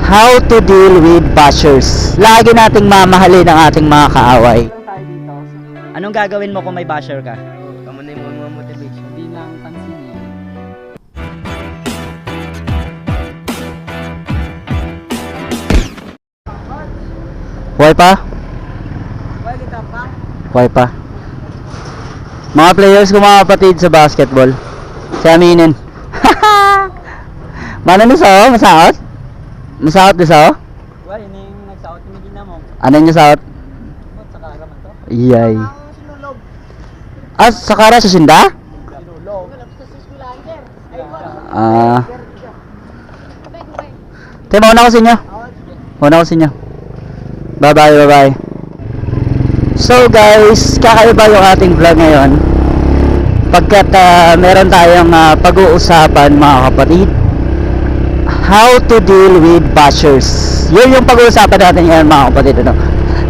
how to deal with bashers. Lagi nating mamahalin ang ating mga kaaway. Anong gagawin mo kung may basher ka? Tama na yung mga motivation. Hindi lang pansinin. Why pa? Why pa? Mga players ko, mga kapatid sa basketball. Si Aminin. Mana ni sao? Masaot? Masaot ni sao? Wala, yun yung nagsaot yung magina mo. Ano yung saot? Ba't sa karaman to? Iyay. Ah, sakara sa sinda? Sinulog. Ah. Tayo, mauna ko sa inyo. Mauna ko sa inyo. Bye bye, bye bye. So guys, kakaiba yung ating vlog ngayon. Pagkat meron tayong pag-uusapan, mga kapatid, how to deal with bashers. Yun yung pag-uusapan natin ngayon, mga kapatid, ano?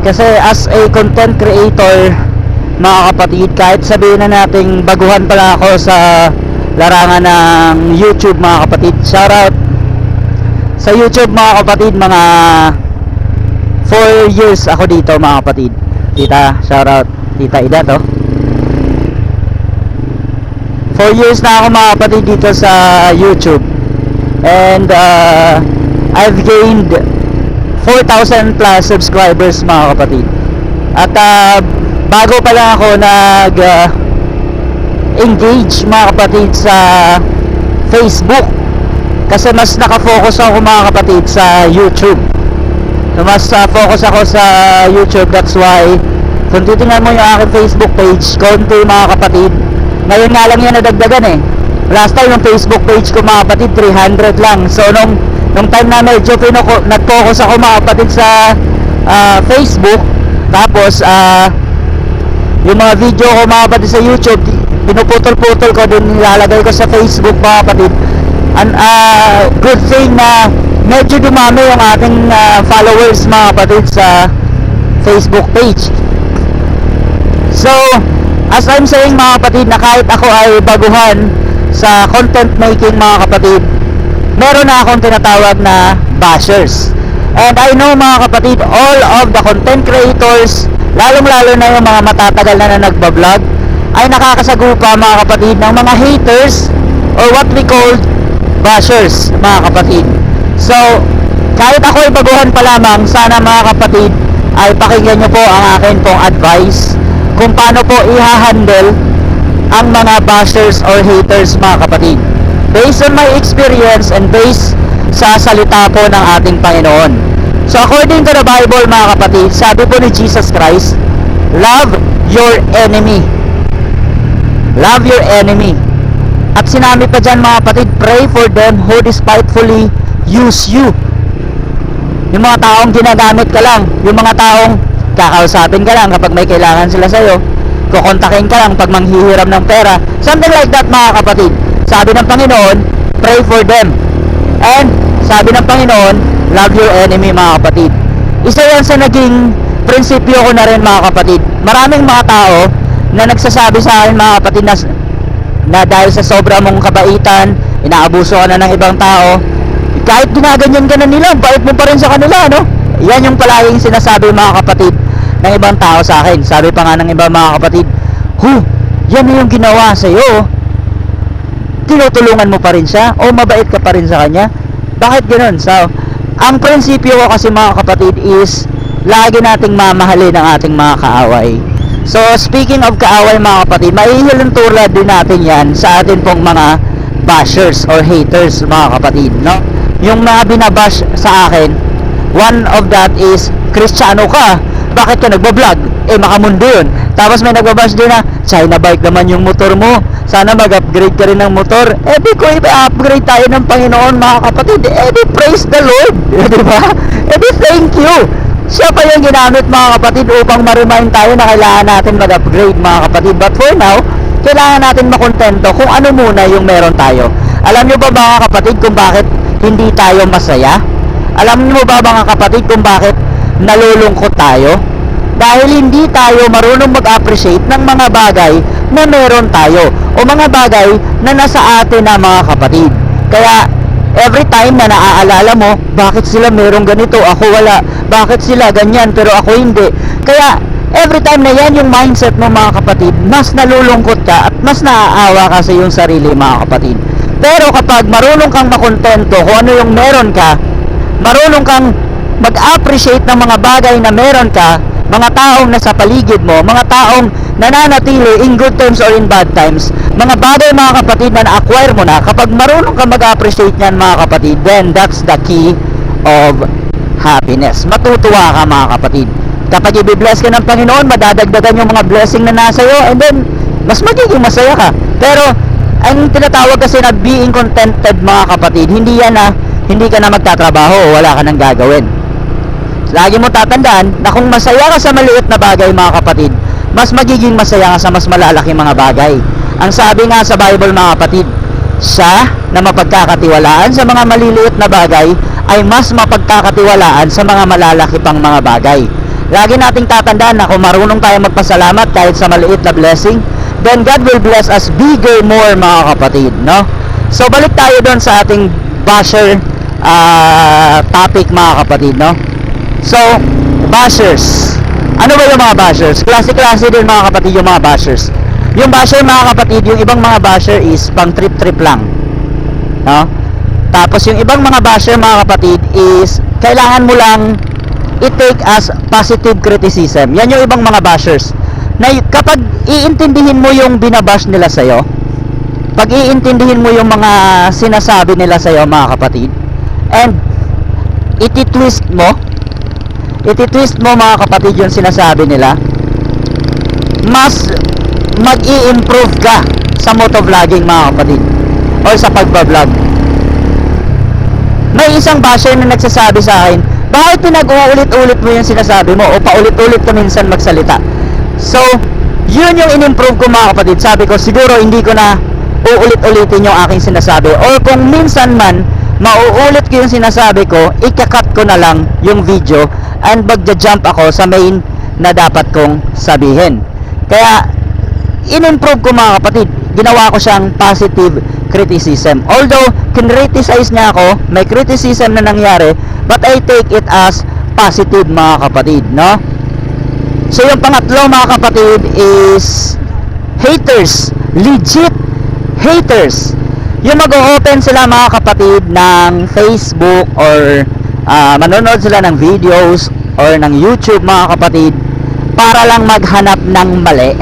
Kasi as a content creator, mga kapatid, kahit sabihin na nating baguhan pala ako sa larangan ng YouTube, mga kapatid, shoutout sa YouTube, mga kapatid. Mga 4 years ako dito, mga kapatid. Tita, shoutout Tita Ida to. 4 years na ako, mga kapatid, dito sa YouTube. And I've gained 4,000 plus subscribers, mga kapatid. At bago pa lang ako engage, mga kapatid, sa Facebook. Kasi mas nakafocus ako, mga kapatid, sa YouTube. So, mas focus ako sa YouTube. That's why kung titingnan mo yung aking Facebook page, konti, mga kapatid. Ngayon nga lang yan nadagdagan eh. Last time yung Facebook page ko, mga kapatid, 300 lang. So nung time na medyo nag-focus ako, mga kapatid, sa Facebook, tapos yung mga video ko, mga kapatid, sa YouTube, pinuputol-putol ko, din nilalagay ko sa Facebook, mga kapatid. Good thing na medyo dumami yung ating followers, mga kapatid, sa Facebook page. So as I'm saying, mga kapatid, na kahit ako ay baguhan sa content making, mga kapatid, meron na akong tinatawag na bashers. And I know, mga kapatid, all of the content creators, lalong-lalo na yung mga matatagal na nagbablog, ay nakakasagupa, mga kapatid, ng mga haters or what we call bashers, mga kapatid. So kahit ako ay baguhan pa lamang, sana, mga kapatid, ay pakinggan nyo po ang akin pong advice kung paano po i-handle ang mga bashers or haters, mga kapatid, based on my experience and based sa salita po ng ating Panginoon. So according to the Bible, mga kapatid, sabi po ni Jesus Christ, love your enemy. Love your enemy. At sinabi pa dyan, mga kapatid, pray for them who despitefully use you. Yung mga taong ginagamit ka lang, yung mga taong kakausapin ka lang kapag may kailangan sila sa'yo, kukontakin ka lang pag manghihiram ng pera, something like that, mga kapatid. Sabi ng Panginoon, pray for them. And sabi ng Panginoon, love your enemy, mga kapatid. Isa yan sa naging prinsipyo ko na rin, mga kapatid. Maraming mga tao na nagsasabi sa akin, mga kapatid, na dahil sa sobra mong kabaitan, inaabuso ka na ng ibang tao, kahit ginaganyan ka na nila, bait mo pa rin sa kanila, no? Yan yung palaging sinasabi, mga kapatid, ng ibang tao sa akin. Sabi pa nga ng ibang mga kapatid, yan na yung ginawa sa'yo, tinutulungan mo pa rin siya o mabait ka pa rin sa kanya? Bakit ganoon? So ang prinsipyo ko kasi, mga kapatid, is lagi nating mamahalin ang ating mga kaaway. So speaking of kaaway, mga kapatid, maihilong tulad din natin yan sa atin pong mga bashers or haters, mga kapatid, no? Yung mga binabash sa akin, one of that is, Kristiyano ka, bakit ka nagbablog? Makamundo yun. Tapos may nagbabash din na, China bike naman yung motor mo, sana mag-upgrade ka rin ng motor. Di ko i-upgrade tayo ng Panginoon, mga kapatid. Di praise the Lord. Di ba? Di thank you. Siya pa yung ginamit, mga kapatid, upang ma-remind tayo na kailangan natin mag-upgrade, mga kapatid. But for now, kailangan natin makontento kung ano muna yung meron tayo. Alam nyo ba, mga kapatid, kung bakit hindi tayo masaya? Alam nyo ba, mga kapatid, kung bakit nalulungkot tayo? Dahil hindi tayo marunong mag-appreciate ng mga bagay na meron tayo o mga bagay na nasa atin na, mga kapatid. Kaya every time na naaalala mo, bakit sila merong ganito, ako wala, bakit sila ganyan, pero ako hindi. Kaya, every time na yan yung mindset mo mga kapatid, mas nalulungkot ka at mas naaawa ka sa iyong sarili mga kapatid. Pero kapag marunong kang makontento kung ano yung meron ka, marunong kang mag-appreciate ng mga bagay na meron ka, mga taong nasa paligid mo, mga taong nananatili in good times or in bad times, mga bagay mga kapatid na na-acquire mo na, kapag marunong kang mag-appreciate niyan mga kapatid, then that's the key of happiness. Matutuwa ka mga kapatid. Kapag i-bless ka ng Panginoon, madadagdagan yung mga blessing na nasa iyo, and then mas magiging masaya ka. Pero ang tinatawag kasi na being contented mga kapatid, hindi yan na hindi ka na magtatrabaho o wala ka nang gagawin. Lagi mo tatandaan na kung masaya ka sa maliit na bagay mga kapatid, mas magiging masaya ka sa mas malalaki mga bagay. Ang sabi nga sa Bible mga kapatid, siya na mapagkakatiwalaan sa mga maliliit na bagay ay mas mapagkakatiwalaan sa mga malalaki pang mga bagay. Lagi nating tatandaan na kung marunong tayo magpasalamat kahit sa maliit na blessing, then God will bless us bigger more mga kapatid, no? So balik tayo doon sa ating basher topic mga kapatid, no? So, bashers. Ano ba yung mga bashers? Klase-klase din mga kapatid yung mga bashers. Yung basher mga kapatid, yung ibang mga basher is pang trip-trip lang, no? Tapos yung ibang mga basher mga kapatid is kailangan mo lang i-take as positive criticism. Yan yung ibang mga bashers. Na kapag iintindihin mo yung binabash nila sa'yo, pag iintindihin mo yung mga sinasabi nila sa'yo mga kapatid, and iti-twist mo mga kapatid yung sinasabi nila, mas mag-i-improve ka sa motovlogging mga kapatid or sa pagbablog. May isang basher na nagsasabi sa akin, bakit pinag-uulit-ulit mo yung sinasabi mo o paulit-ulit ka minsan magsalita? So, yun yung in-improve ko mga kapatid. Sabi ko, siguro hindi ko na uulit-ulitin yung aking sinasabi, or kung minsan man mauulit ko yung sinasabi ko, ikakat ko na lang yung video and magja-jump ako sa main na dapat kong sabihin. Kaya in-improve ko mga kapatid, ginawa ko siyang positive criticism. Although kinriticize niya ako, may criticism na nangyari, but I take it as positive mga kapatid, no? So yung pangatlo mga kapatid is haters, legit haters. Yung mag-open sila mga kapatid ng Facebook or manonood sila ng videos or ng YouTube mga kapatid para lang maghanap ng mali.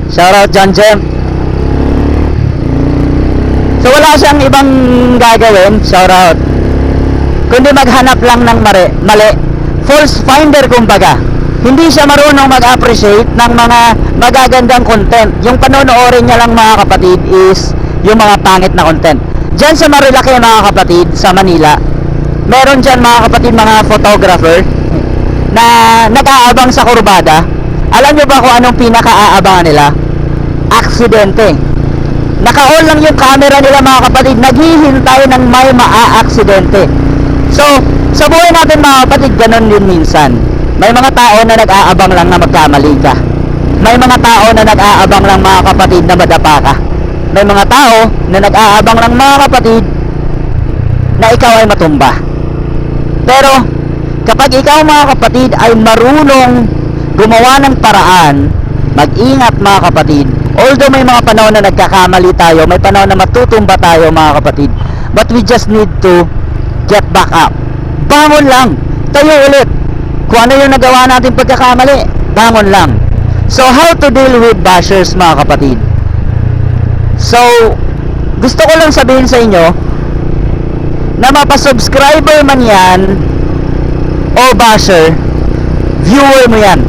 Shoutout John Jem. So wala siyang ibang gagawin, shoutout, kundi maghanap lang ng mali. False finder kumbaga. Hindi siya marunong mag-appreciate ng mga magagandang content. Yung panonoorin niya lang mga kapatid is yung mga pangit na content. Diyan sa Marilaki mga kapatid, sa Manila, meron dyan mga kapatid mga photographer na nag-aabang sa kurbada. Alam nyo ba kung anong pinaka-aabangan nila? Aksidente. Naka-on lang yung camera nila mga kapatid, naghihintay ng may maa-aksidente. So, sa buhay natin mga kapatid, ganun din minsan. May mga tao na nag-aabang lang na magkamali ka. May mga tao na nag-aabang lang mga kapatid na madapa ka. May mga tao na nag-aabang lang mga kapatid na ikaw ay matumba. Pero kapag ikaw mga kapatid ay marunong gumawa ng paraan, mag-ingat mga kapatid. Although may mga panahon na nagkakamali tayo, may panahon na matutumba tayo mga kapatid, but we just need to get back up. Bangon lang, tayo ulit. Kung ano yung nagawa natin pagkakamali, bangon lang. So how to deal with bashers mga kapatid? So gusto ko lang sabihin sa inyo na mapasubscriber man yan o basher, viewer mo yan.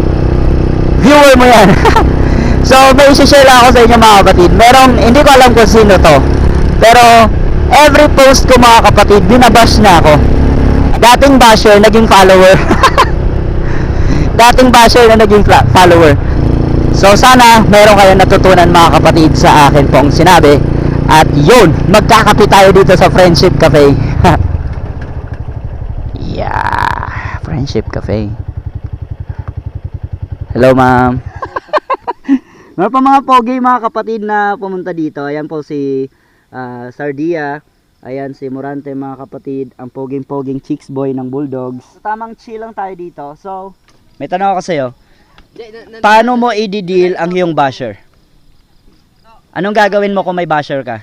So may isi-share lang ako sa inyo mga kapatid. Merong, hindi ko alam kung sino to, pero every post ko mga kapatid, binabash na ako. Dating basher, naging follower. Dating basher na naging follower. So sana meron kayong natutunan mga kapatid sa akin pong sinabi. At yun, magkakape tayo dito sa Friendship Cafe. Yeah, Friendship Cafe. Hello ma'am. Meron pa mga pogi mga kapatid na pumunta dito. Ayan po si Sardia. Ayan si Morante mga kapatid, ang poging-poging chicks boy ng Bulldogs. So, tamang chill lang tayo dito. So, may tanong ako sa'yo. Paano mo i-deal ang iyong basher? Anong gagawin mo kung may basher ka?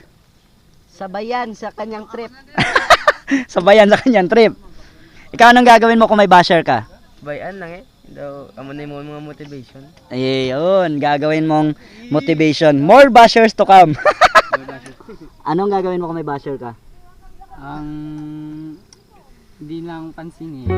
Sabayan sa kanyang trip. Sabayan sa kanyang trip. Ikaw anong gagawin mo kung may basher ka? Bayan lang eh. Daw, amo na mo mga motivation. Ayun, gagawin mong motivation. More bashers to come. Anong gagawin mo kung may basher ka? Ang hindi lang pansinin.